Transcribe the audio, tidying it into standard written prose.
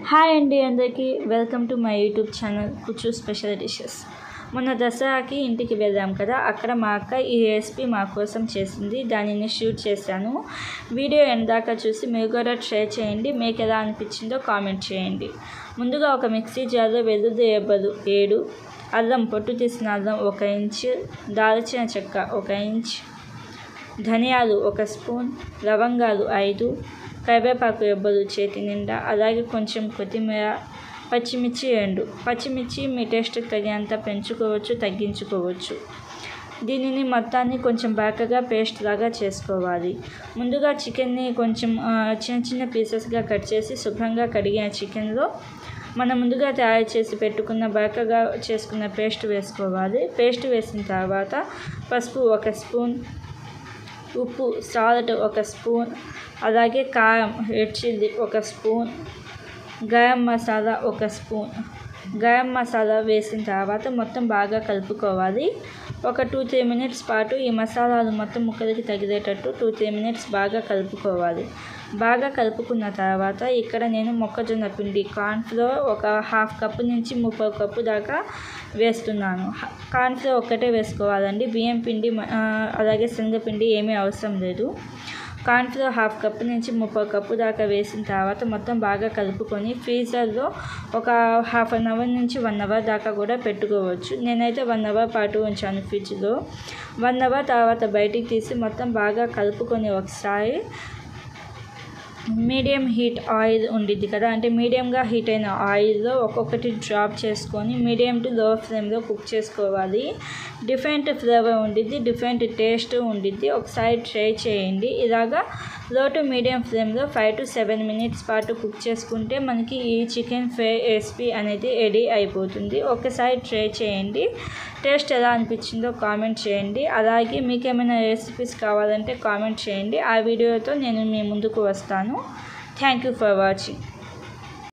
Hi అండి అందరికీ welcome to my YouTube channel కుచు స్పెషల్ డిషెస్. మొన్న దసరాకి ఇంటికి వెళ్ళాం కదా, అక్కడ మా అక్క ఈ రెసిపీ మా కోసం చేసింది. దానిని షూట్ చేశాను. వీడియో ఎందాక చూసి మీరు కూడా ట్రై చేయండి. మీకు ఎలా అనిపించిందో కామెంట్ చేయండి. ముందుగా ఒక మిక్సీ జార్లో వెల్లుల్లి రెబ్బలు 7, అల్లం పొట్టు తీసిన అల్లం 1 ఇంచ్, దాల్చిన చెక్క 1 ఇంచ్, ధనియాలు 1 స్పూన్, లవంగాలు 5, కరివేపాకు రెబ్బలు చేతి నిండా, అలాగే కొంచెం కొత్తిమీర, పచ్చిమిర్చి 2. పచ్చిమిర్చి మీ టేస్ట్ తగినంత పెంచుకోవచ్చు, తగ్గించుకోవచ్చు. దీనిని మొత్తాన్ని కొంచెం బాగా పేస్ట్ లాగా చేసుకోవాలి. ముందుగా చికెన్ని కొంచెం చిన్న చిన్న పీసెస్గా కట్ చేసి శుభ్రంగా కడిగిన చికెన్లో మనం ముందుగా తయారు చేసి పెట్టుకున్న బాగా చేసుకున్న పేస్ట్ వేసుకోవాలి. పేస్ట్ వేసిన తర్వాత పసుపు 1 స్పూన్, ఉప్పు సాల్ట్ 1 స్పూన్, అలాగే కారం red chilli 1 spoon, garam masala 1 spoon. Garam masala వేసిన తర్వాత మొత్తం బాగా కలుపుకోవాలి. ఒక 2-3 మినిట్స్ పాటు ఈ మసాలాలు మొత్తం ముక్కలకి తగిలేటట్టు 2-3 మినిట్స్ బాగా కలుపుకోవాలి. బాగా కలుపుకున్న తర్వాత ఇక్కడ నేను మొక్కజొన్న పిండి కార్న్ఫ్లోర్ ఒక 1/2 కప్పు నుంచి 3/4 కప్పు దాకా వేస్తున్నాను. కార్న్ఫ్లోర్ ఒక్కటే వేసుకోవాలండి, బియ్యం పిండి అలాగే శనగపిండి ఏమీ అవసరం లేదు. కార్న్ఫ్లోర్ 1/2 కప్పు నుంచి 3/4 కప్పు దాకా వేసిన తర్వాత మొత్తం బాగా కలుపుకొని ఫ్రీజర్లో ఒక ½ అన్ అవర్ నుంచి 1 అవర్ దాకా కూడా పెట్టుకోవచ్చు. నేనైతే 1 అవర్ పాటు ఉంచాను ఫ్రిడ్జ్లో. 1 అవర్ తర్వాత బయటికి తీసి మొత్తం బాగా కలుపుకొని ఒకసారి మీడియం హీట్ ఆయిల్ ఉండిద్ది కదా, అంటే మీడియంగా హీట్ అయిన ఆయిల్లో ఒక్కొక్కటి డ్రాప్ చేసుకొని మీడియం టు లో ఫ్లేమ్లో కుక్ చేసుకోవాలి. డిఫరెంట్ ఫ్లేవర్ ఉండిద్ది, డిఫరెంట్ టేస్ట్ ఉండిద్ది. ఒకసారి ట్రై చేయండి. ఇలాగా లో టు మీడియం ఫ్లేమ్లో 5 to 7 మినిట్స్ పాటు కుక్ చేసుకుంటే మనకి ఈ చికెన్ ఫ్రై రెసిపీ అనేది రెడీ అయిపోతుంది. ఒకసారి ట్రై చేయండి. టేస్ట్ ఎలా అనిపించిందో కామెంట్ చేయండి. అలాగే మీకు ఏమైనా రెసిపీస్ కావాలంటే కామెంట్ చేయండి. ఆ వీడియోతో నేను మీ ముందుకు వస్తాను. Thank you for watching.